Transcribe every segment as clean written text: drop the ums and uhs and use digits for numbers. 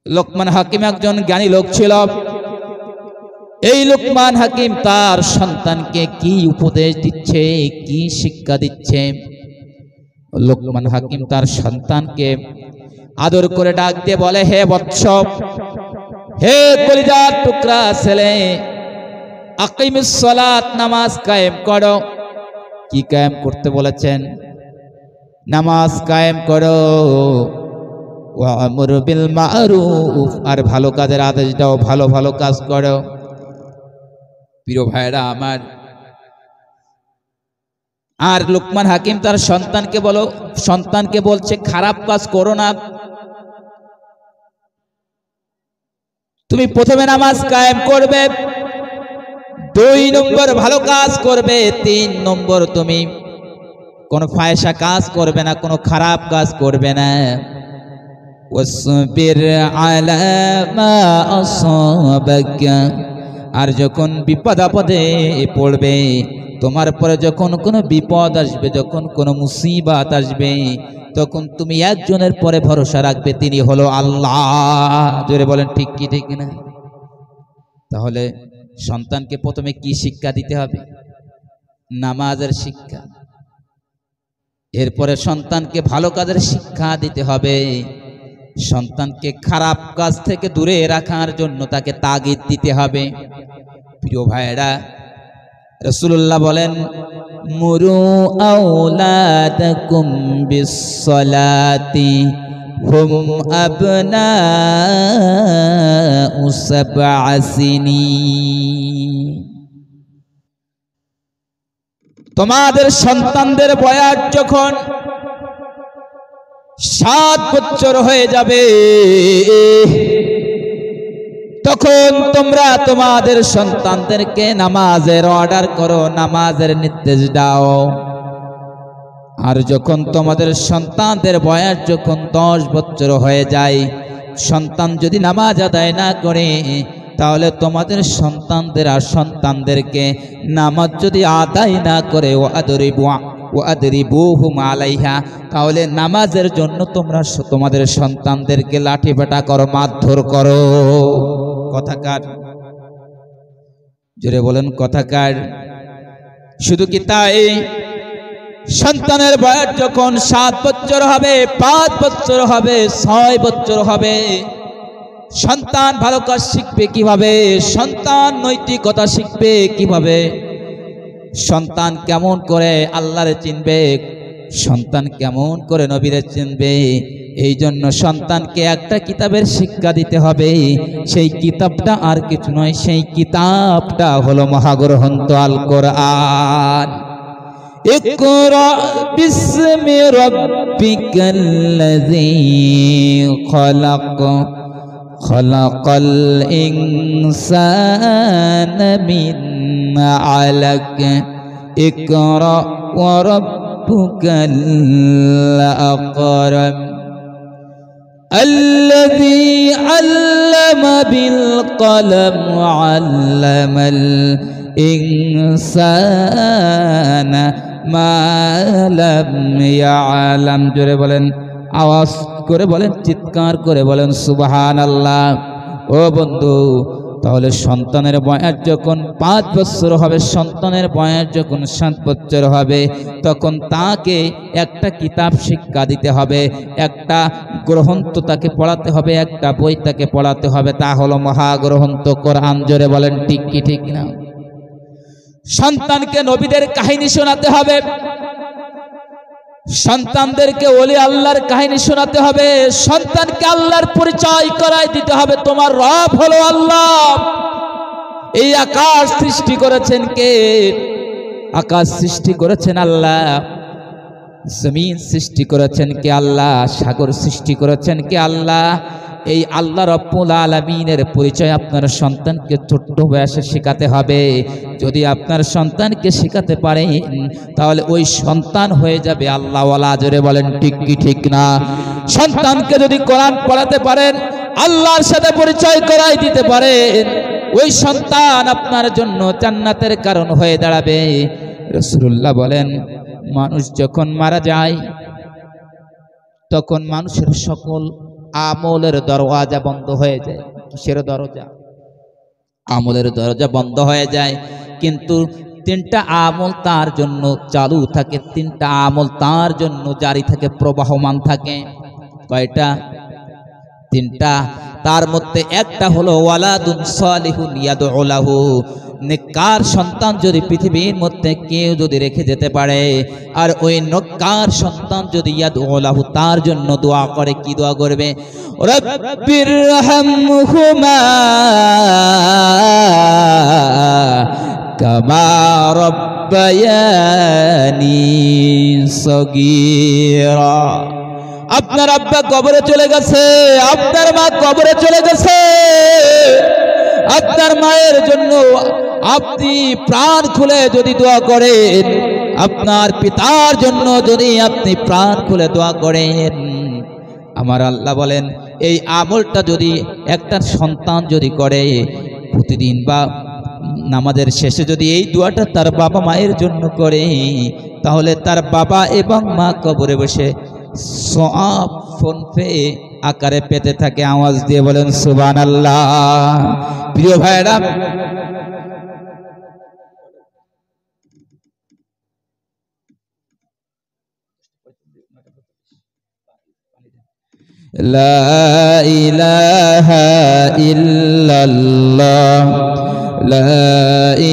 লোকমান হাকিম একজন জ্ঞানী লোক ছিল। এই লোকমান হাকিম তার সন্তানকে কি উপদেশ দিচ্ছে, কি শিক্ষা দিচ্ছে? লোকমান হাকিম তার সন্তানকে আদর করে ডাক দিয়ে বলে, হে বৎস, হে কলিজার টুকরা ছেলে, আকিমিস সালাত, নামাজ কায়েম করো। কি কায়েম করতে বলেছেন? নামাজ কায়েম করো। ওয়া আমর বিল মারুফ, আর ভালো কাজের আদেশ দাও, ভালো ভালো কাজ করো। প্রিয় ভাইরা আমার, আর লোকমান হাকিম তার সন্তানকে বলছে খারাপ কাজ করো না। তুমি প্রথমে নামাজ কায়েম করবে, 2 নম্বর ভালো কাজ করবে, 3 নম্বর তুমি কোনো ফায়সা কাজ করবে না, কোনো খারাপ কাজ করবে না। ওয়াসবির আলা মা আসাবাকা, আর যখন বিপদ আপদে পড়বে, তোমার পরে যখন কোনো বিপদ আসবে, যখন কোনো মুসিবত আসবে, তখন তুমি একজনের পরে ভরসা রাখবে, তিনি হলো আল্লাহ। জোরে বলেন ঠিক কি ঠিক না? তাহলে সন্তানকে প্রথমে কি শিক্ষা দিতে হবে? নামাজের শিক্ষা। এরপরে সন্তানকে ভালো কাজের শিক্ষা দিতে হবে। সন্তানকে খারাপ কাজ থেকে দূরে রাখার জন্য তাকে তাগিদ দিতে হবে। প্রিয় ভাইরা, রাসূলুল্লাহ বলেন, মুরু আওলাদাকুম বিসসালাতি হুম আবনাউ সাবআ সিনিন। তোমাদের সন্তানদের বয়স যখন 7 বছর হয়ে যাবে, তখন তোমরা তোমাদের সন্তানদেরকে নামাজের অর্ডার করো, নামাজের নির্দেশ দাও। আর যখন তোমাদের সন্তানদের বয়স যখন 10 বছর হয়ে যায়, সন্তান যদি নামাজ আদায় না করে, তাহলে তোমাদের সন্তানদেরকে নামাজ যদি আদায় না করে, ওয়াদরিবুহুম আলাইহা, তাহলে নামাজের জন্য তোমরা তোমাদের সন্তানদেরকে লাঠি পেটা করো, মারধর করো। কথাকার, জোরে বলেন কথাকার। শুধু কি তাই? সন্তানের বয়স যখন 7 বছর হবে, 5 বছর হবে, 6 বছর হবে, সন্তান ভালো কাজ শিখবে কিভাবে? সন্তান নৈতিকতা শিখবে কিভাবে? সন্তান কেমন করে আল্লাহরে চিনবে? সন্তান কেমন করে নবীরে চিনবে? এই জন্য সন্তানকে একটা কিতাবের শিক্ষা দিতে হবে। সেই কিতাবটা আর কিছু নয়, সেই কিতাবটা হলো মহাগ্রন্থ আল কোরআন। ইকরা বিসমি রাব্বিকাল্লাযী খলাক, খলাকাল ইনসানা মিন আলাক, ইকরা ওয়া রাব্বুকাল আকরাম, আল্লাযী আল্লামা বিল কলম, আল্লামাল ইনসানা মা লাম ইয়ালাম। জোরে বলেন, আওয়াজ করে বলেন, চিৎকার করে বলেন সুবহানাল্লাহ। ও বন্ধু, তাহলে সন্তানের বয়স যখন 5 বছর হবে, সন্তানের বয়স যখন 7 বছর হবে, তখন তাকে একটা কিতাব শিক্ষা দিতে হবে, একটা গ্রন্থ তাকে পড়াতে হবে, একটা বই তাকে পড়াতে হবে, তা হলো মহাগ্রন্থ কোরআন। জোরে বলেন ঠিক কি ঠিক না? সন্তানকে নবীদের কাহিনী শোনাতে হবে, সন্তানদেরকে ওলি আল্লাহর কাহিনী শোনাতে হবে, সন্তানকে আল্লাহর পরিচয় করায় দিতে হবে। তোমার রব হলো আল্লাহ। এই আকাশ সৃষ্টি করেছেন কে? আকাশ সৃষ্টি করেছেন আল্লাহ। জমিন সৃষ্টি করেছেন কে? আল্লাহ। সাগর সৃষ্টি করেছেন কে? আল্লাহ। এই আল্লাহ রব্বুল আলামিনের পরিচয় আপনার সন্তানকে ছোট্ট বয়সে শেখাতে হবে। যদি আপনার সন্তানকে শেখাতে পারেন, তাহলে ওই সন্তান হয়ে যাবে আল্লাহওয়ালা। জোরে বলেন ঠিক কি ঠিক না? সন্তানকে যদি কোরআন পড়াতে পারেন, আল্লাহর সাথে পরিচয় করাই দিতে পারেন, ওই সন্তান আপনার জন্য জান্নাতের কারণ হয়ে দাঁড়াবে। রাসূলুল্লাহ বলেন, মানুষ যখন মারা যায়, তখন মানুষের সকল আমলের দরওয়াজা বন্ধ হয়ে যায়। কিসের দরজা? আমলের দরজা বন্ধ হয়ে যায়, কিন্তু তিনটা আমল তার জন্য চালু থাকে, তিনটা আমল তার জন্য জারি থাকে, প্রবাহমান থাকে। কয়টা? তিনটা। তার মধ্যে একটা হলো ওয়ালাদুন সালিহুন ইয়াদউ লাহু, নেককার সন্তান যদি পৃথিবীর মধ্যে কেউ যদি রেখে যেতে পারে, আর ওই নেককার সন্তান যদি ইয়াদউ লাহু, তার জন্য দোয়া করে। কি দোয়া করবে? রব্বিরহামহুমা কামা রব্বায়ানি সগীরা। আপনার আব্বা কবরে চলে গেছে, আপনার মা কবরে চলে গেছে, আপনার মায়ের জন্য আপনি প্রাণ খুলে যদি দোয়া করেন, আপনার পিতার জন্য যদি আপনি প্রাণ খুলে দোয়া করেন, আমার আল্লাহ বলেন এই আমলটা যদি একটা সন্তান যদি করে প্রতিদিন বা নামাজের শেষে যদি এই দোয়াটা তার বাবা মায়ের জন্য করে, তাহলে তার বাবা এবং মা কবরে বসে সওয়াব ফোনপে আকারে পেতে থাকে। আওয়াজ দিয়ে বলেন সুবহানাল্লাহ। প্রিয় ভাইরা, লা ইলাহা ইল্লাল্লাহ, লা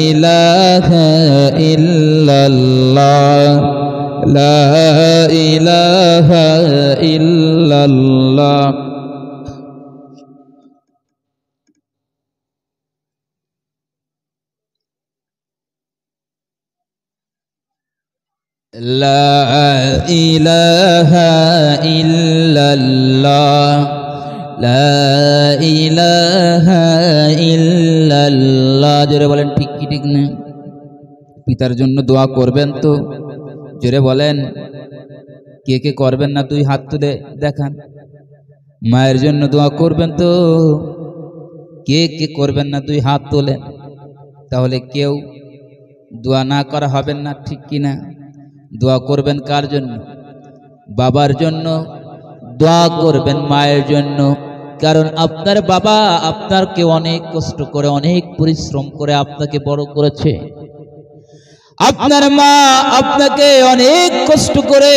ইলাহা ইল্লাল্লাহ, লা ইলাহা ইল্লাল্লাহ। লা ইলাহা ইল্লাল্লাহ, লা ইলাহা ইল্লাল্লাহ। জোরে বলেন ঠিক কি ঠিক না? পিতার জন্য দোয়া করবেন তো? জোরে বলেন। কে কে করবেন না? দুই হাত তুলে দেখান। মায়ের জন্য দোয়া করবেন তো? কে কে করবেন না? দুই হাত তোলেন। তাহলে কেউ দোয়া না করা হবেন না, ঠিক কিনা? দোয়া করবেন কার জন্য? বাবার জন্য। দোয়া করবেন মায়ের জন্য, কারণ আপনার বাবা আপনাকে অনেক কষ্ট করে, অনেক পরিশ্রম করে আপনাকে বড় করেছে। আপনার মা আপনাকে অনেক কষ্ট করে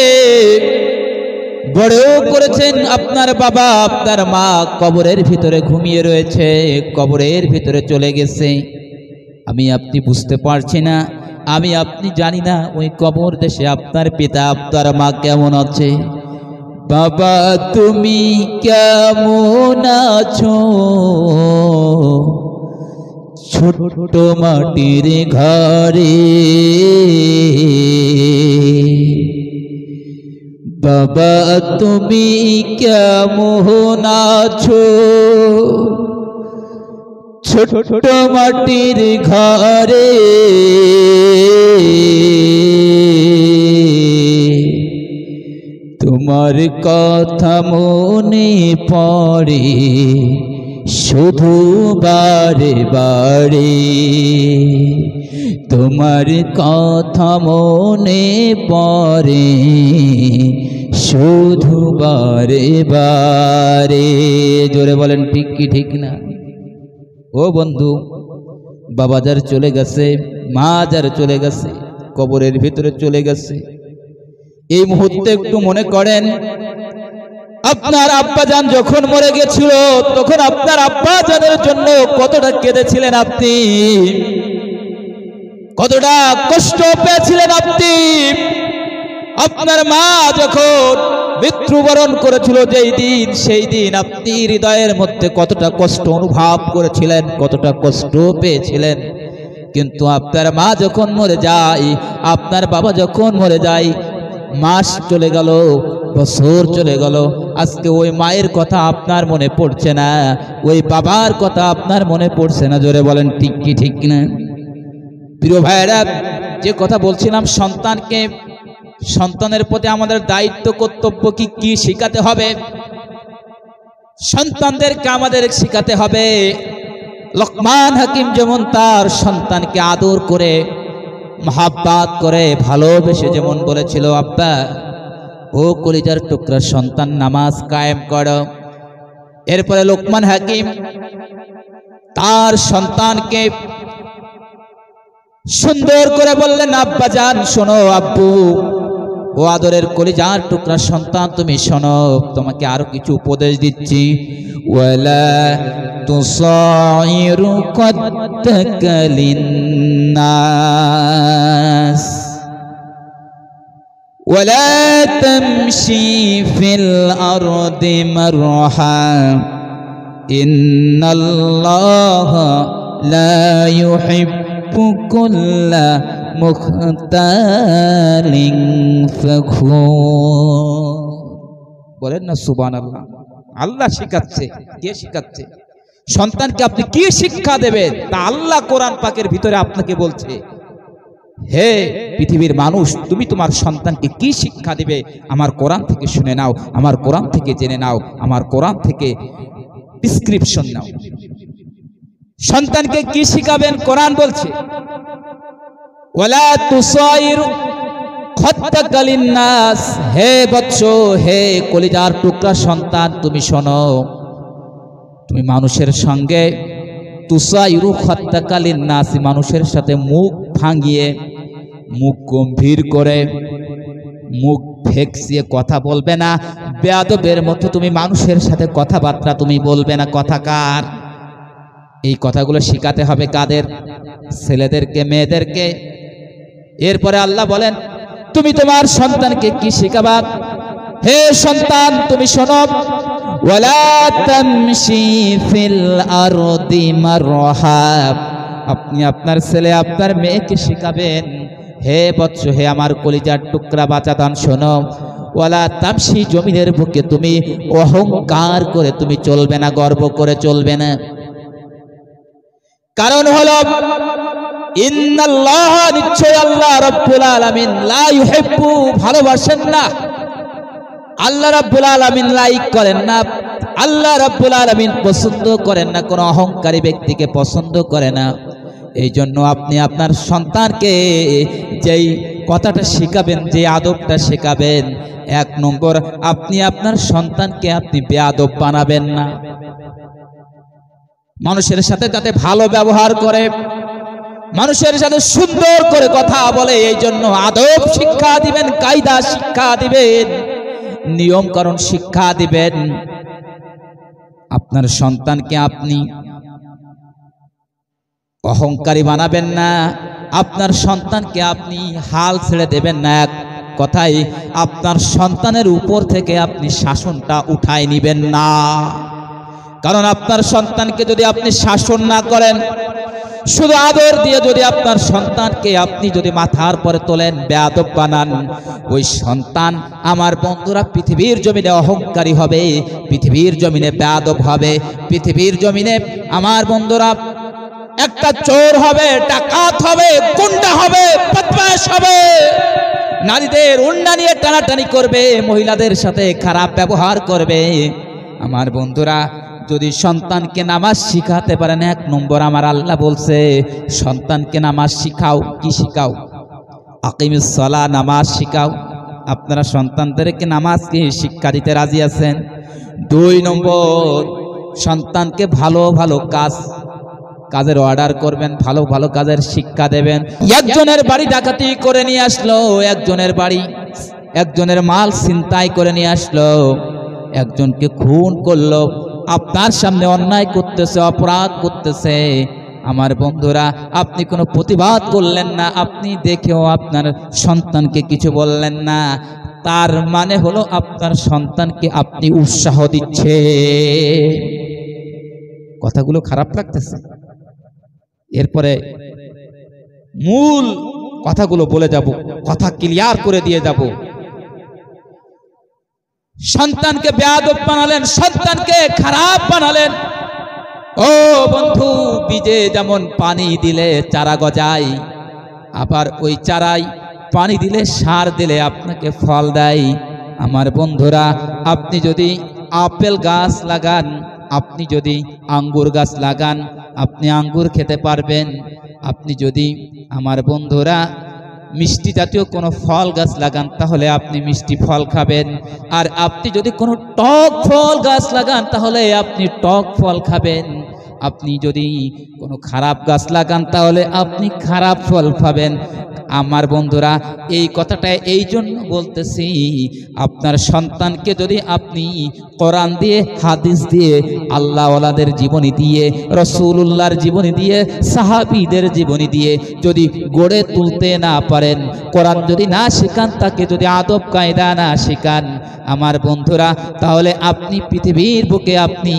বড় করেছেন। আপনার বাবা, আপনার মা কবরের ভিতরে ঘুমিয়ে রয়েছে, কবরের ভিতরে চলে গেছে। আমি আপনি বুঝতে পারছি না, আমি আপনি জানি না ওই কবর দেশে আপনার পিতা আপনার মা কেমন আছে। বাবা তুমি কেমন আছো? ছোট মাটির ঘরে বাবা তুমি কেমন আছো? ছোট মাটির ঘরে তোমার কথা মনে পড়ে শুধু বারে বারে, তোমার কথা মনে পড়ে শুধু বারে বারে। জোরে বলেন ঠিক কি ঠিক না? ও বন্ধু, বাবা যার চলে গেছে, মা যার চলে গেছে, কবরের ভিতরে চলে গেছে, এই মুহূর্তে একটু মনে করেন আপনার আব্বাজান যখন মরে গেছিল তখন আপনার আব্বাজানের জন্য কতটা কেঁদেছিলেন আপনি, কতটা কষ্ট পেয়েছিলেন আপনি। আপনার মা যখন মৃত্যুবরণ করেছিল যেই দিন, সেই দিন আপনি হৃদয়ের মধ্যে কতটা কষ্ট অনুভব করেছিলেন, কতটা কষ্ট পেয়েছিলেন। কিন্তু আপনার মা যখন মরে যায়, আপনার বাবা যখন মরে যায়, মাস চলে গেল, বছর চলে গেল, আজকে ওই মায়ের কথা আপনার মনে পড়ছে না, ওই বাবার কথা আপনার মনে পড়ছে না। জোরে বলেন ঠিক কি ঠিক না? প্রিয় ভাইয়েরা, যে কথা বলছিলাম, সন্তানকে, সন্তানের প্রতি আমাদের দায়িত্ব কর্তব্য কি কি শিখাতে হবে, সন্তানদেরকে আমাদের শিখাতে হবে। লোকমান হাকিম যেমন তার সন্তানকে আদর করে, মহাব্বত করে, ভালোবেসে যেমন বলেছিল, আব্বা ও কলিজার টুকরা সন্তান, নামাজ কায়েম করো, এরপরে লোকমান হাকিম তার সন্তানকে সুন্দর করে বললেন, আব্বাজান শোনো, আব্বু ও আদরের কলিজার টুকরা সন্তান তুমি শোনো, তোমাকে আরো কিছু উপদেশ দিচ্ছি। ওয়ালা তুসাইরু খাদ্দাকা লিন্নাস ওয়ালা তামশি ফিল আরদি মারহা ইন্নাল্লাহা লা ইউহিব্বু কুল্লা মুখতালিন ফখুর। বলেন না সুবহানাল্লাহ। আল্লাহ শিখাচ্ছে। কে শিখাচ্ছে? সন্তানকে আপনি কি শিক্ষা দেবেন তা আল্লাহ কোরআন পাকের ভিতরে আপনাকে বলছে। হে পৃথিবীর মানুষ, তুমি তোমার সন্তানকে কি শিক্ষা দিবে আমার কোরআন থেকে শুনে নাও, আমার কোরআন থেকে জেনে নাও, আমার কোরআন থেকে প্রেসক্রিপশন নাও। সন্তানকে কি শিখাবেন কোরআন বলছে, ওয়ালা তুসাইরু খাদ্দাকা লিন্নাস। হে বৎস, হে কলিজার টুকরা সন্তান তুমি শোনো, তুমি মানুষের সঙ্গে তুসাইরু খাদ্দাকা লিন্নাস, মানুষের সাথে মুখ ভাঙিয়ে, মুখ গম্ভীর করে, মুখ ভেকসিয়ে কথা বলবে না। বেয়াদবের মতো তুমি মানুষের সাথে কথাবার্তা তুমি বলবে না। কথাকার এই কথাগুলো শিখাতে হবে কাদের? ছেলেদেরকে, মেয়েদেরকে। এরপরে আল্লাহ বলেন, তুমি তোমার সন্তানকে কি শিখাবা? হে সন্তান তুমি শোনো, ওয়ালা তামশি ফিল আরদি মারহা। আপনি আপনার ছেলে আপনার মেয়েকে শিখাবেন, হে বৎস, হে আমার কলিজার টুকরা বাচ্চাদান শোনো, ওয়ালা তামশি, জমিনের বুকে তুমি অহংকার করে তুমি চলবে না, গর্ব করে চলবে না। কারণ হলো ইন্নাল্লাহ, নিশ্চয় আল্লাহ রাব্বুল আলামিন, লা ইউহিব্বু, ভালোবাসেন না। আল্লাহ রাব্বুল আলামিন লাইক করেন না, আল্লাহ রাব্বুল আলামিন পছন্দ করেন না, কোনো অহংকারী ব্যক্তিকে পছন্দ করে না। এই জন্য আপনি আপনার সন্তানকে যেই কথাটা শেখাবেন, যে আদবটা শেখাবেন, 1 নম্বর আপনি আপনার সন্তানকে আপনি বেয়াদব বানাবেন না। মানুষের সাথে যাতে ভালো ব্যবহার করে, মানুষের সাথে সুন্দর করে কথা বলে, এই জন্য আদব শিক্ষা দিবেন, কায়দা শিক্ষা দিবেন, নিয়ম কারণ শিক্ষা দিবেন। আপনার সন্তানকে আপনি অহংকারী বানাবেন না, আপনার সন্তানকে আপনি হাল ছেড়ে দেবেন না। এক কথাই আপনার সন্তানের উপর থেকে আপনি শাসনটা উঠায় নিবেন না। কারণ আপনার সন্তানকে যদি আপনি শাসন না করেন, শুধু আদর দিয়ে যদি আপনার সন্তানকে আপনি যদি মাথার পরে তোলেন, বেয়াদব বানান, ওই সন্তান আমার বন্ধুরা পৃথিবীর জমিনে অহংকারী হবে, পৃথিবীর জমিনে বেয়াদব হবে, পৃথিবীর জমিনে আমার বন্ধুরা একটা চোর হবে, ডাকাত হবে, গুন্ডা হবে, বদমাশ হবে, নারীদের ওড়না নিয়ে টানাটানি করবে, মহিলাদের সাথে খারাপ ব্যবহার করবে। আমার বন্ধুরা যদি সন্তানকে নামাজ শিখাতে পারেন, 1 নম্বর আমার আল্লাহ বলছে সন্তানকে নামাজ শিখাও। কি শিখাও? আকিমিস সালাহ, নামাজ শিখাও। আপনারা সন্তানদেরকে নামাজকে শিক্ষা দিতে রাজি আছেন? 2 নম্বর সন্তানকে ভালো ভালো কাজের অর্ডার করবেন, ভালো ভালো কাজের শিক্ষা দেবেন। একজনের বাড়ি ডাকাতি করে নিয়ে আসলো, একজনের মাল ছিনতাই করে নিয়ে আসলো, একজনকে খুন করলো, আপনার সামনে অন্যায় করতেছে, অপরাধ করতেছে। আমার বন্ধুরা আপনি কোনো প্রতিবাদ করলেন না, আপনি দেখেও আপনার সন্তানকে কিছু বললেন না, তার মানে হলো আপনার সন্তানকে আপনি উৎসাহ দিচ্ছে। কথাগুলো খারাপ লাগতেছে? এরপরে মূল কথাগুলো বলে যাব, কথা ক্লিয়ার করে দিয়ে যাব। সন্তানকে বেয়াদব বানালেন, সন্তানকে খারাপ বানালেন। ও বন্ধু, বীজে যেমন পানি দিলে চারা গজায়, আবার ওই চারাই পানি দিলে, সার দিলে আপনাকে ফল দেয়। আমার বন্ধুরা আপনি যদি আপেল গাছ লাগান, আপনি যদি আঙ্গুর গাছ লাগান, আপনি আঙ্গুর খেতে পারবেন। আপনি যদি আমার বন্ধুরা মিষ্টি জাতীয় কোনো ফল গাছ লাগান তাহলে আপনি মিষ্টি ফল খাবেন, আর আপনি যদি কোনো টক ফল গাছ লাগান তাহলে আপনি টক ফল খাবেন। আপনি যদি কোনো খারাপ গাছ লাগান তাহলে আপনি খারাপ ফল পাবেন। আমার বন্ধুরা, এই কথাটা এই জন্য বলতেছি, আপনার সন্তানকে যদি আপনি কোরআন দিয়ে, হাদিস দিয়ে, আল্লাহওয়ালাদের জীবনী দিয়ে, রাসূলুল্লাহর জীবনী দিয়ে, সাহাবীদের জীবনী দিয়ে যদি গড়ে তুলতে না পারেন, কোরআন যদি না শেখান, তাকে যদি আদব কায়দা না শেখান, আমার বন্ধুরা, তাহলে আপনি পৃথিবীর বুকে আপনি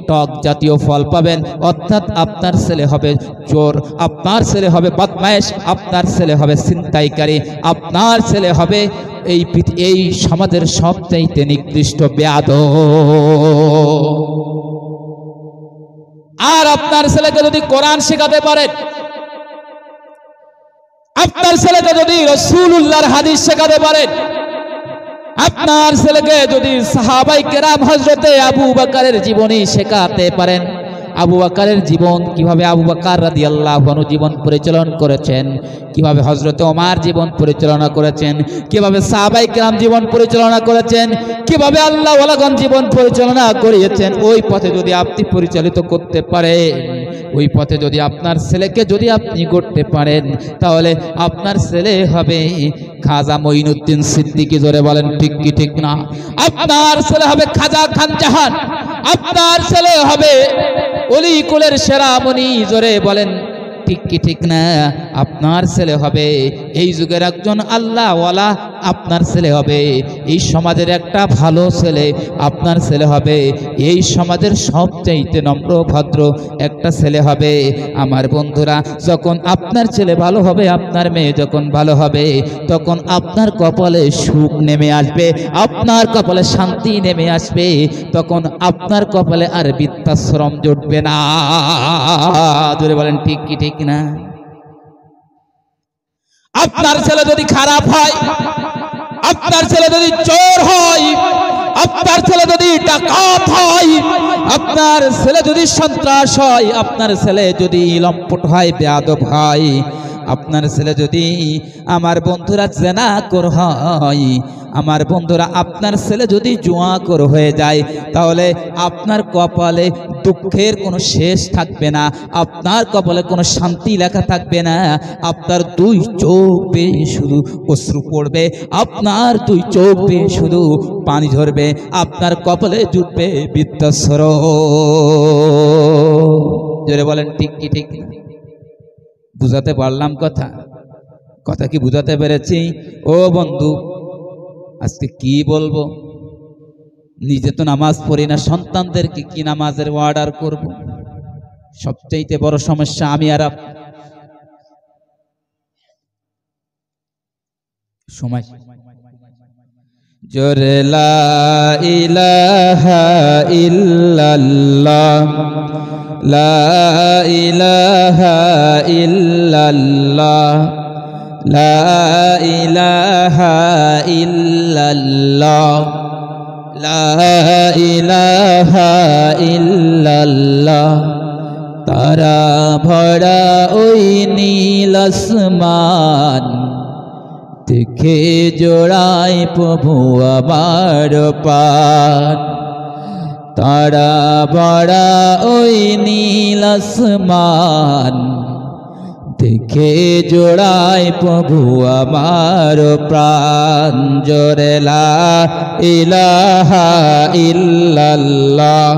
টক জাতীয় ফল পাবেন। অর্থাৎ আপনার ছেলে হবে চোর, আপনার ছেলে হবে বদমাইশ, আপনার ছেলে হবে ছিনতাইকারী, আপনার ছেলে হবে এই সমাজের সবচাইতে নিকৃষ্ট বেয়াদব। আর আপনার ছেলেকে যদি কোরআন শেখাতে পারেন, আপনার ছেলেকে যদি রাসূলুল্লাহর হাদিস শেখাতে পারেন, আপনার ছেলেকে যদি সাহাবায়ে কেরাম হযরতে আবু বকরের জীবনী শেখাতে পারেন, আবু বকরের জীবন, কিভাবে আবু বকর রাদিয়াল্লাহু আনহু জীবন পরিচালনা করেছেন, কিভাবে হযরতে ওমর জীবন পরিচালনা করেছেন, কিভাবে সাহাবায়ে কেরাম জীবন পরিচালনা করেছেন, কিভাবে আল্লাহ ওয়ালাগণ জীবন পরিচালনা করিয়েছেন, ওই পথে যদি আপনি পরিচালিত করতে পারেন, ওই পথে যদি আপনার ছেলেকে যদি আপনি গড়তে পারেন, তাহলে আপনার ছেলে হবে খাজা মঈনুদ্দিন সিদ্দিকী। জোরে বলেন ঠিক কি ঠিক না? আপনার ছেলে হবে খাজা খান জাহান, আপনার ছেলে হবে অলি কুলের সেরামণি। জোরে বলেন ঠিক কি ঠিক না? আপনার ছেলে হবে এই যুগের একজন আল্লাহওয়ালা, আপনার ছেলে হবে এই সমাজের একটা ভালো ছেলে, আপনার ছেলে হবে এই সমাজের সবচাইতে নম্র ভদ্র একটা ছেলে হবে। আমার বন্ধুরা, যখন আপনার ছেলে ভালো হবে, আপনার মেয়ে যখন ভালো হবে, তখন আপনার কপালে সুখ নেমে আসবে, আপনার কপালে শান্তি নেমে আসবে, তখন আপনার কপালে আর বৃদ্ধাশ্রম জুটবে না। জোরে বলেন ঠিক কি ঠিক না? আপনার ছেলে যদি খারাপ হয়, আপনার ছেলে যদি চোর হয়, আপনার ছেলে যদি ডাকাত হয়, আপনার ছেলে যদি সন্ত্রাস হয়, আপনার ছেলে যদি লম্পট হয়, বেয়াদব হয়, আপনার ছেলে যদি, আমার বন্ধুরা, জেনাখোর হয়, আমার বন্ধুরা, আপনার ছেলে যদি জুয়াখোর হয়ে যায়, তাহলে আপনার কপালে দুঃখের কোনো শেষ থাকবে না, আপনার কপালে কোনো শান্তি লেখা থাকবে না। আপনার দুই চোখ বেয়ে শুধু অশ্রু পড়বে, আপনার দুই চোখ বেয়ে শুধু পানি ঝরবে, আপনার কপালে জুটবে বৃদ্ধাশ্রম। জোরে বলেন ঠিক কি ঠিক না? বুঝাতে পারলাম কথা? কথা কি বুঝাতে পেরেছি? ও বন্ধু, আজকে কি বলবো? নিজে তো নামাজ পড়ি না, সন্তানদেরকে কি নামাজের অর্ডার করব? সবচাইতে বড় সমস্যা আমি আর সময়। জোরে লা ইলাহা ইল্লাল্লাহ, লা ইলাহা ইল্লাল্লাহ, লা ইলাহা ইল্লাল্লাহ, লা ইলাহা ইল্লাল্লাহ। তারা ভরা ওই নীল আসমান দেখে জোড়ায় প্রভু আমার পার। তারা ভরা ওই নীল আসমান দেখে জোড়ায় প্রভু আমার প্রাণ। জোরে লা ইলাহা ইল্লাল্লাহ।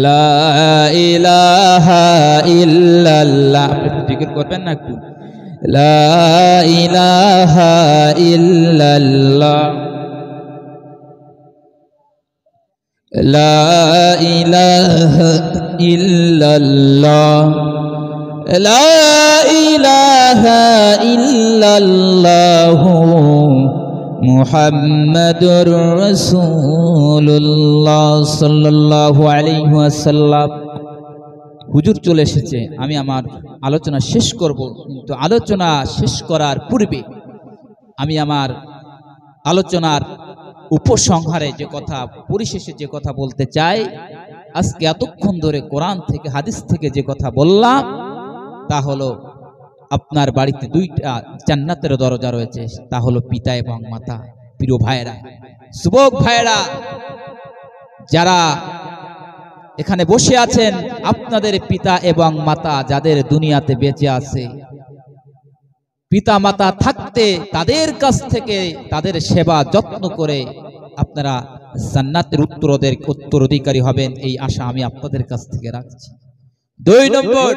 লা ইলাহা ইল্লাল্লাহ। জিকির করবেন না একটু? লা ইলাহা ইল্লাল্লাহ, লা ইলাহা ইল্লাল্লাহ, লা ইলাহা ইল্লাল্লাহ মুহাম্মাদুর রাসূলুল্লাহ সাল্লাল্লাহু আলাইহি ওয়াসাল্লাম। হুজুর চলে এসেছে, আমি আমার আলোচনা শেষ করব, কিন্তু আলোচনা শেষ করার পূর্বে আমি আমার আলোচনার উপসংহারে যে কথা, পরিশেষে যে কথা বলতে চাই, আজকে এতক্ষণ ধরে কোরআন থেকে হাদিস থেকে যে কথা বললাম তা হলো আপনার বাড়িতে দুইটা জান্নাতের দরজা রয়েছে, তা হলো পিতা এবং মাতা। প্রিয় ভাইরা, যুবক ভাইরা যারা এখানে বসে আছেন, আপনাদের পিতা এবং মাতা যাদের দুনিয়াতে বেঁচে আছে, পিতা মাতা থাকতে তাদের কাছ থেকে তাদের সেবা যত্ন করে আপনারা জান্নাতের উত্তরাধিকারী হবেন, এই আশা আমি আপনাদের কাছ থেকে রাখছি। 2 নম্বর,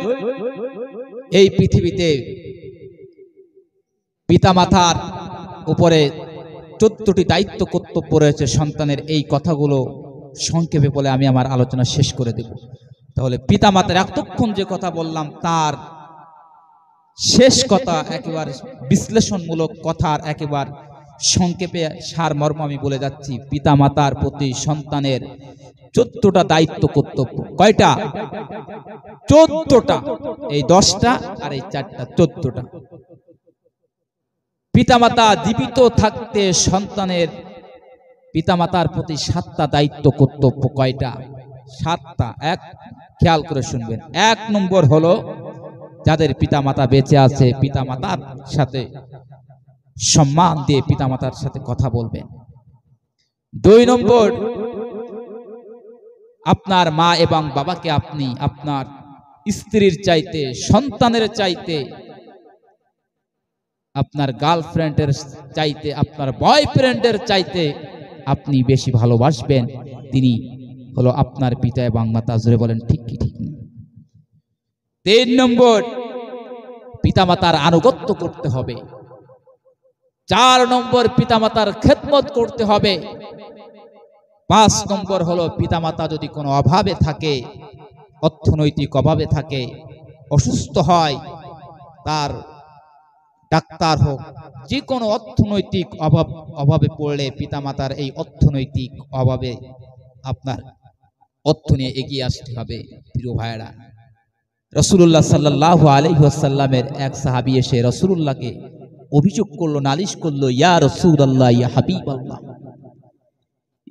এই পৃথিবীতে পিতা মাতার উপরে 14টি দায়িত্ব কর্তব্য রয়েছে সন্তানের। এই কথাগুলো সংক্ষেপে বলে আমি আমার আলোচনা শেষ করে দেব। তাহলে পিতা মাতার এতক্ষণ যে কথা বললাম তার শেষ কথা, একেবারে বিশ্লেষণমূলক কথার একেবারে সংক্ষেপে সারমর্ম আমি বলে যাচ্ছি। পিতা মাতার প্রতি সন্তানের 14টা দায়িত্ব কর্তব্য। কয়টা? 14টা। এই 10টা আর এই 4টা, 14টা। পিতামাতা জীবিত থাকতে সন্তানের পিতামাতার প্রতি 7টা দায়িত্ব কর্তব্য। কয়টা? 7টা। এক, খেয়াল করে শুনবেন। 1 নম্বর হলো যাদের পিতামাতা বেঁচে আছে পিতামাতার সাথে সম্মান দিয়ে পিতামাতার সাথে কথা বলবেন। 2 নম্বর, আপনার মা এবং বাবাকে আপনি আপনার স্ত্রীর চাইতে, সন্তানের চাইতে, আপনার গার্লফ্রেন্ডের চাইতে, আপনার বয়ফ্রেন্ডের চাইতে আপনি বেশি ভালোবাসবেন। তিনি হলো আপনার পিতা এবং মাতা। জোরে বলেন ঠিক কি ঠিক না? 3 নম্বর, পিতামাতার আনুগত্য করতে হবে। 4 নম্বর, পিতামাতার খেদমত করতে হবে। 5 নম্বর হলো পিতামাতা যদি কোনো অভাবে থাকে, অর্থনৈতিক অভাবে থাকে, অসুস্থ হয়, তার ডাক্তার হোক, যে কোনো অর্থনৈতিক অভাবে পড়লে পিতামাতার এই অর্থনৈতিক অভাবে আপনার অর্থ নিয়ে এগিয়ে আসতে হবে। প্রিয় ভাইরা, রাসূলুল্লাহ সাল্লাল্লাহু আলাইহি ওয়াসাল্লামের এক সাহাবী এসে রাসূলুল্লাহকে অভিযোগ করলো, নালিশ করলো, ইয়া রাসূলুল্লাহ, ইয়া হাবিবাল্লাহ,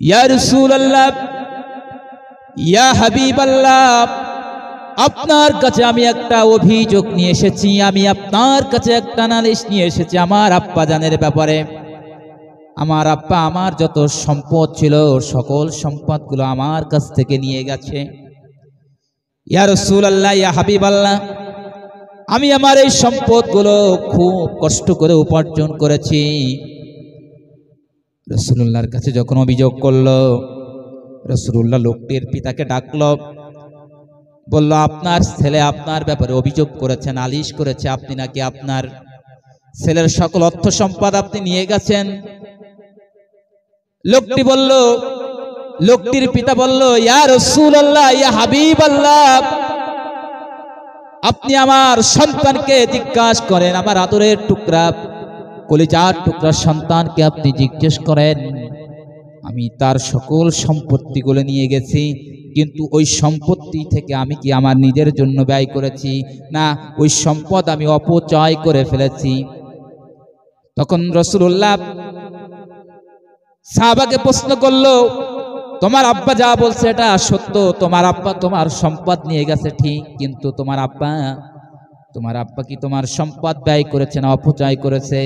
ইয়া রাসূলুল্লাহ, ইয়া হাবিবাল্লাহ, আপনার কাছে আমি একটা অভিযোগ নিয়ে এসেছি, আমি আপনার কাছে একটা নালিশ নিয়ে এসেছি আমার আব্বা জানের ব্যাপারে। আমার আব্বা আমার যত সম্পদ ছিল সকল সম্পদগুলো আমার কাছ থেকে নিয়ে গেছে। ইয়া রাসূলুল্লাহ, ইয়া হাবিবাল্লাহ, আমি আমার এই সম্পদগুলো খুব কষ্ট করে উপার্জন করেছি। রাসূলুল্লাহর কাছে যখন অভিযোগ করলো, রাসূলুল্লাহ লোকটির পিতাকে ডাকলো, বলল, আপনার ছেলে আপনার ব্যাপারে অভিযোগ করেছে, নালিশ করেছে, আপনি নাকি আপনার ছেলের সকল অর্থ সম্পদ আপনি নিয়ে গেছেন। লোকটি বলল, লোকটির পিতা বলল, ইয়া রাসূলুল্লাহ, ইয়া হাবিবাল্লাহ, আপনি আমার সন্তানকে জিজ্ঞাসা করেন, আমার আদরের টুকরা, কলিজার টুকরা সন্তানকে আপনি জিজ্ঞেস করেন, আমি তার সকল সম্পত্তিগুলো নিয়ে গেছি, কিন্তু ওই সম্পত্তি থেকে আমি কি আমার নিজের জন্য ব্যয় করেছি, না ওই সম্পদ আমি অপচয় করে ফেলেছি? তখন রাসূলুল্লাহ সাহাবাকে প্রশ্ন করলো, তোমার আব্বা যা বলছে এটা সত্য, তোমার আব্বা তোমার সম্পদ নিয়ে গেছে ঠিক, কিন্তু তোমার আব্বা কি তোমার সম্পদ ব্যয় করেছে না অপচয় করেছে?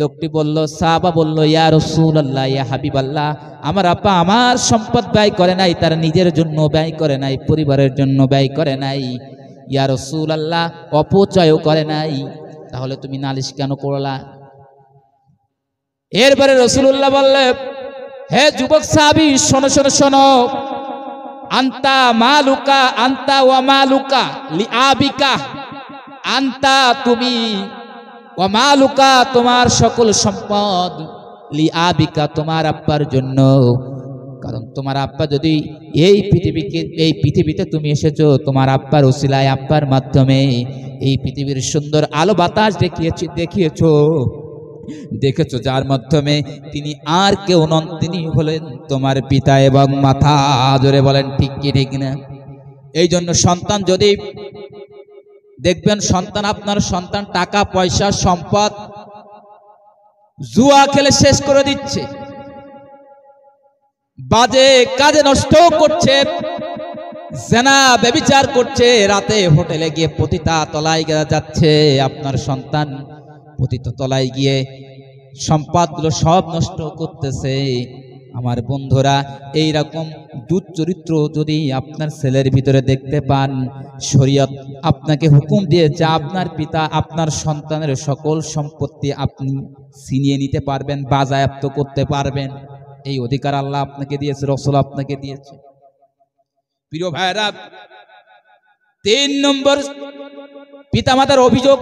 লোকটি বলল, সাহাবা বলল, ইয়া রাসূলুল্লাহ, ইয়া হাবিবাল্লাহ, আমার আব্বা আমার সম্পদ ব্যয় করে নাই, তার নিজের জন্য ব্যয় করে নাই, পরিবারের জন্য ব্যয় করে নাই, ইয়া রাসূলুল্লাহ, অপচয়ও করে নাই, তাহলে তুমি নালিশ কেন করলা? এরপরে রাসূলুল্লাহ বললেন, হে যুবক সাহাবী, শোনো শোনো শোনো, আন্তা মালুকা, আন্তা ওয়া মালুকা লিআবিকা, আন্তা তুমি, ওয়া মালুকা তোমার সকল সম্পদ, লিআবিকা তোমার আব্বার জন্য। কারণ তোমার আব্বা যদি এই পৃথিবীতে তুমি এসেছো তোমার আব্বার ওসিলায়, আব্বার মাধ্যমে এই পৃথিবীর সুন্দর আলো বাতাস দেখেছো, যার মাধ্যমে তিনি আর কেউ নন, তিনি হলেন তোমার পিতা এবং মাতা। জোরে বলেন ঠিক কি ঠিক না? এই জন্য সন্তান যদি দেখবেন, আপনার সন্তান টাকা পয়সা সম্পদ জুয়া খেলে শেষ করে দিচ্ছে, বাজে কাজে নষ্ট করছে, জেনা ব্যভিচার করছে, রাতে হোটেলে গিয়ে পতিতা তলায় যাচ্ছে, আপনার সন্তান পতিত তলায় গিয়ে সম্পদগুলো সব নষ্ট করতেছে। আমার বন্ধুরা, এই রকম দুশ্চরিত্র যদি আপনার ছেলের ভিতরে দেখতে পান, শরীয়ত আপনাকে হুকুম দিয়েছে আপনার পিতা আপনার সন্তানের সকল সম্পত্তি আপনি ছিনিয়ে নিতে পারবেন, বাজেয়াপ্ত করতে পারবেন। এই অধিকার আল্লাহ আপনাকে দিয়েছে, রাসূল আপনাকে দিয়েছে। প্রিয় ভাইরা, 3 নম্বর পিতামাতার অভিযোগ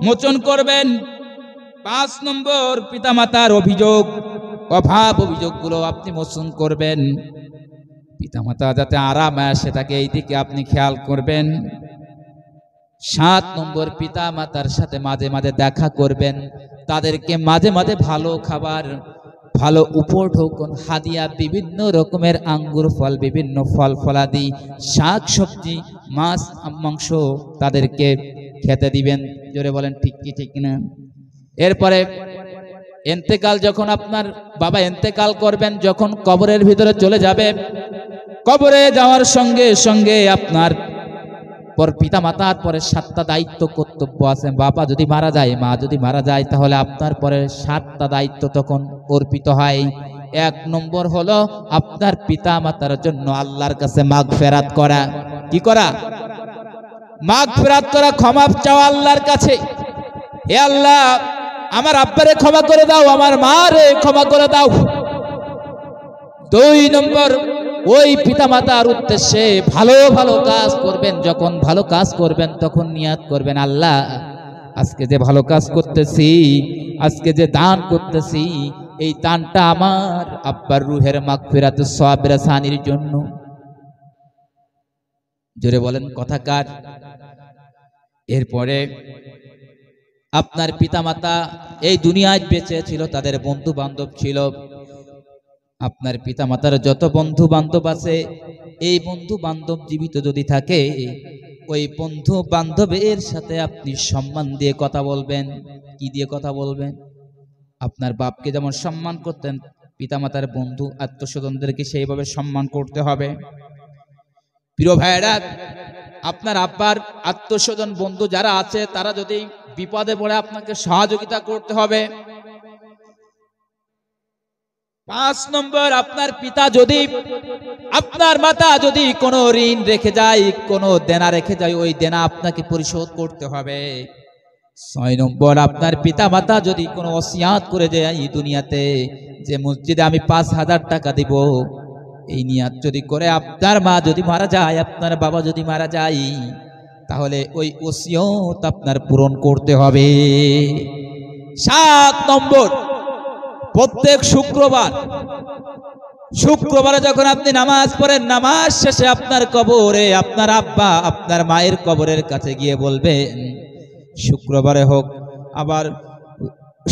মোচন করবেন। 5 নম্বর পিতামাতার অভিযোগ, অভাব অভিযোগগুলো আপনি মোচন করবেন। পিতামাতা যাতে আরাম আসে তাকে এই দিকে আপনি খেয়াল করবেন। 7 নম্বর পিতামাতার সাথে মাঝে মাঝে দেখা করবেন, তাদেরকে মাঝে মাঝে ভালো খাবার, ভালো উপঢৌকন, হাদিয়া, বিভিন্ন রকমের আঙ্গুর ফল, বিভিন্ন ফল ফলাদি, শাক সবজি, মাছ মাংস তাদেরকে খেতে দিবেন। জোরে বলেন ঠিক কি ঠিক না? এরপরে ইন্তেকাল, যখন আপনার বাবা ইন্তেকাল করবেন, যখন কবরের ভিতরে চলে যাবে, কবরে যাওয়ার সঙ্গে সঙ্গে আপনার পর পিতা মাতার পরে 7টা দায়িত্ব কর্তব্য আছে। বাবা যদি মারা যায়, মা যদি মারা যায়, তাহলে আপনার পরে 7টা দায়িত্ব তখন অর্পিত হয়। 1 নম্বর হলো আপনার পিতা মাতার জন্য আল্লাহর কাছে মাগফিরাত করা। কি করা? মাগফিরাত করা, ক্ষমা চাওয়া আল্লাহর কাছে। হে আল্লাহ, আমার আব্বারে ক্ষমা করে দাও, আমার মারে ক্ষমা করে দাও। 2 নম্বর, ওই পিতামাতার উদ্দেশ্যে ভালো ভালো কাজ করবেন। যখন ভালো কাজ করবেন তখন নিয়াত করবেন, আল্লাহ আজকে যে ভালো কাজ করতেছি, আজকে যে দান করতেছি, এই দানটা আমার আব্বার রুহের মাগফিরাত সওয়াবের সানির জন্য। জোরে বলেন কথা কার? এরপরে আপনার পিতামাতা এই দুনিয়ায় বেঁচে ছিল, তাদের বন্ধু বান্ধব ছিল। আপনার পিতামাতার যত বন্ধু বান্ধব আছে, এই বন্ধু বান্ধব জীবিত যদি থাকে, ওই বন্ধু বান্ধবের সাথে আপনি সম্মান দিয়ে কথা বলবেন। কি দিয়ে কথা বলবেন? আপনার বাপকে যেমন সম্মান করতেন, পিতামাতার বন্ধু আত্মস্বজনদেরকে সেইভাবে সম্মান করতে হবে। প্রিয় ভাইয়েরা, আপনার আব্বার আত্মস্বজন বন্ধু যারা আছে, তারা যদি বিপদে পড়ে আপনাকে সহযোগিতা করতে হবে। 5 নম্বর, আপনার পিতা যদি, আপনার মাতা যদি কোনো ঋণ রেখে যায়, কোনো দেনা রেখে যায়, ওই দেনা আপনাকে পরিশোধ করতে হবে। 6 নম্বর, আপনার পিতা মাতা যদি কোনো ওসিয়াত করে যায় এই দুনিয়াতে, যে মসজিদে আমি 5,000 টাকা দিব, এই নিয়াত যদি করে আপনার মা যদি মারা যায়, আপনার বাবা যদি মারা যায়, তাহলে ওই ওসিয়ত আপনার পূরণ করতে হবে। 7 নম্বর, প্রত্যেক শুক্রবারে যখন আপনি নামাজ পড়েন, নামাজ শেষে আপনার কবরে আপনার আব্বা আপনার মায়ের কবরের কাছে গিয়ে বলবেন, শুক্রবারে হোক আবার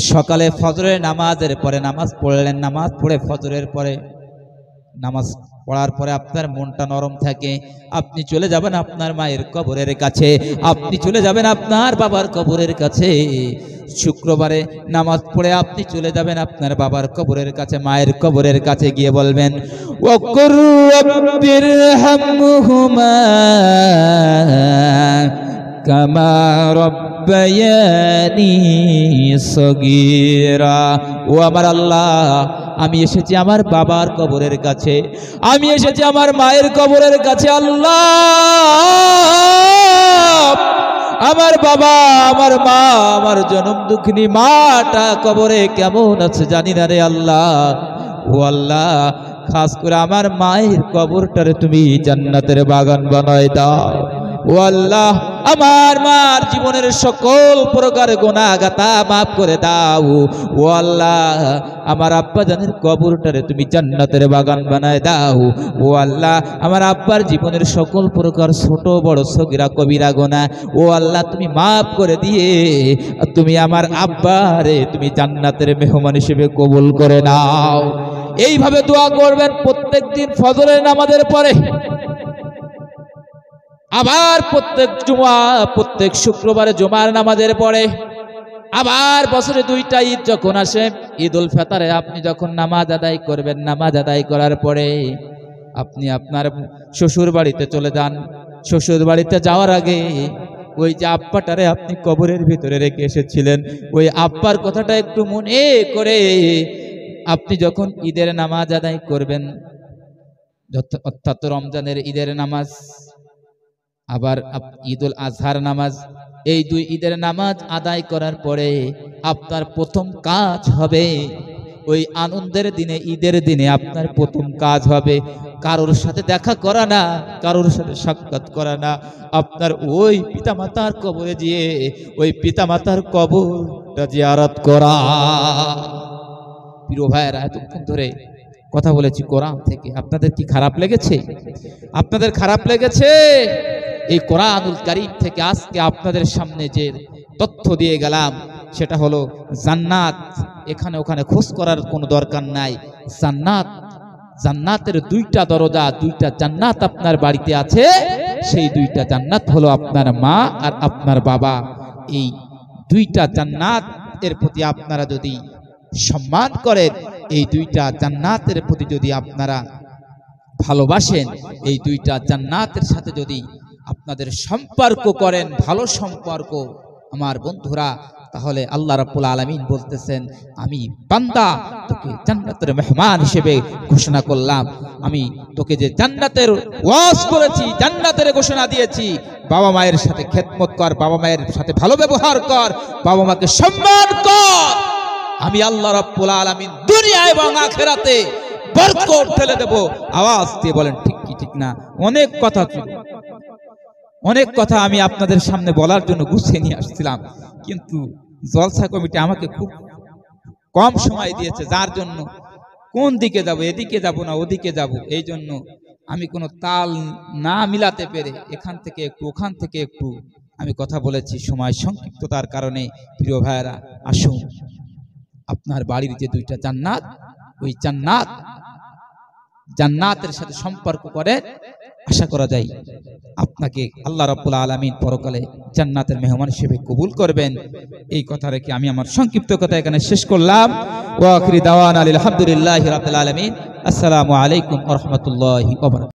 সকালে ফজরের নামাজের পরে নামাজ পড়লেন, নামাজ পড়ে ফজরের পরে নামাজ পড়ার পরে আপনার মনটা নরম থাকে, আপনি চলে যাবেন আপনার মায়ের কবরের কাছে, আপনি চলে যাবেন আপনার বাবার কবরের কাছে। শুক্রবারে নামাজ পড়ে আপনি চলে যাবেন আপনার বাবার কবরের কাছে, মায়ের কবরের কাছে গিয়ে বলবেন, ওয়াকুর রাব্বিরহামহুমা কামা রাব্বায়ানি সগীরা। ও আমার আল্লাহ, আমি এসেছি আমার বাবার কবরের কাছে, আমি এসেছি আমার মায়ের কবরের কাছে। আল্লাহ, আমার বাবা, আমার মা, আমার জনম দুঃখিনী মাটা কবরে কেমন আছে জানি না রে আল্লাহ। ও আল্লাহ, খাস করে আমার মায়ের কবরটারে তুমি জান্নাতের বাগান বানায় দাও। ও আল্লাহ, আমার মার জীবনের সকল প্রকার গুনাহগাতা মাফ করে দাও। ও আল্লাহ, আমার আব্বা জানের কবরটারে তুমি জান্নাতের বাগান বানায় দাও। ও আল্লাহ, আমার আব্বার জীবনের সকল প্রকার ছোট বড় সগীরা কবিরা গুনাহ, ও আল্লাহ তুমি মাফ করে দিয়ে তুমি আমার আব্বারে তুমি জান্নাতের মেহমান হিসেবে কবুল করে নাও। এইভাবে দোয়া করবেন প্রত্যেক দিন ফজরের নামাজের পরে, আবার প্রত্যেক শুক্রবারে জুমার নামাজের পরে, আবার বছরে 2টা ঈদ যখন আসে, ঈদ উল ফিতরে আপনি যখন নামাজ আদায় করবেন, নামাজ আদায় করার পরে আপনি আপনার শ্বশুর বাড়িতে চলে যান। শ্বশুর বাড়িতে যাওয়ার আগে ওই যে আব্বাটারে আপনি কবরের ভিতরে রেখে এসেছিলেন, ওই আব্বার কথাটা একটু মনে করে আপনি যখন ঈদের নামাজ আদায় করবেন, অর্থাৎ রমজানের ঈদের নামাজ আবার ঈদুল আজহার নামাজ, এই দুই ঈদের নামাজ আদায় করার পরে আপনার প্রথম কাজ হবে, ওই আনন্দের দিনে ঈদের দিনে আপনার প্রথম কাজ হবে কারোর সাথে দেখা করা না, কারোর সাথে সাক্ষাৎ করা না, আপনার ওই পিতামাতার কবরে গিয়ে ওই পিতামাতার কবরটা জিয়ারত করা। প্রিয় ভাইয়েরা, এতক্ষণ ধরে কথা বলেছি কোরআন থেকে, আপনাদের কি খারাপ লেগেছে? আপনাদের খারাপ লেগেছে? এই কোরআনুল কারীম থেকে আজকে আপনাদের সামনে যে তথ্য দিয়ে গেলাম সেটা হলো জান্নাত। এখানে ওখানে খোঁজ করার কোনো দরকার নাই। জান্নাত, জান্নাতের দুইটা দরজা, দুইটা জান্নাত আপনার বাড়িতে আছে। সেই দুইটা জান্নাত হলো আপনার মা আর আপনার বাবা। এই দুইটা জান্নাতের প্রতি আপনারা যদি সম্মান করেন, এই দুইটা জান্নাতের প্রতি যদি আপনারা ভালোবাসেন, এই দুইটা জান্নাতের সাথে যদি আপনাদের সম্পর্ক করেন, ভালো সম্পর্ক আমার বন্ধুরা, তাহলে আল্লাহ রাব্বুল আলামিন বলতেছেন, আমি বান্দা তোকে জান্নাতের মেহমান হিসেবে ঘোষণা করলাম। আমি তোকে যে জান্নাতের ওয়াজ করেছি, জান্নাতের ঘোষণা দিয়েছি, বাবা মায়ের সাথে খেদমত কর, বাবা মায়ের সাথে ভালো ব্যবহার কর, বাবা মাকে সম্মান কর। আমি আল্লাহ রাব্বুল আলামিন দুনিয়া এবং আখিরাতে বরকত ঢেলে দেব। আওয়াজ দিয়ে বলেন ঠিক কি ঠিক না? অনেক কথা ছিল, অনেক কথা আমি আপনাদের সামনে বলার জন্য গুছিয়ে নিয়ে আসছিলাম, কিন্তু জলসা কমিটি আমাকে খুব কম সময় দিয়েছে, যার জন্য কোন দিকে যাব, এদিকে যাব না ওদিকে যাব, এই জন্য আমি কোনো তাল না মিলাতে পেরে এখান থেকে একটু ওখান থেকে একটু আমি কথা বলেছি সময় সংক্ষিপ্ততার কারণে। প্রিয় ভাইয়েরা, আসুন আপনার বাড়ির যে দুইটা জান্নাত, ওই জান্নাতের সাথে সম্পর্ক করে আশা করা যায় আপনাকে আল্লাহ রাব্বুল আলামিন পরকালে জান্নাতের মেহমান হিসেবে কবুল করবেন। এই কথা রেখে আমি আমার সংক্ষিপ্ত কথা এখানে শেষ করলাম। ওয়া আখিরি দাওয়ানা আলহামদুলিল্লাহি রাব্বিল আলামিন। আসসালামু আলাইকুম ওয়া রাহমাতুল্লাহি ওয়া বারাকাতুহু।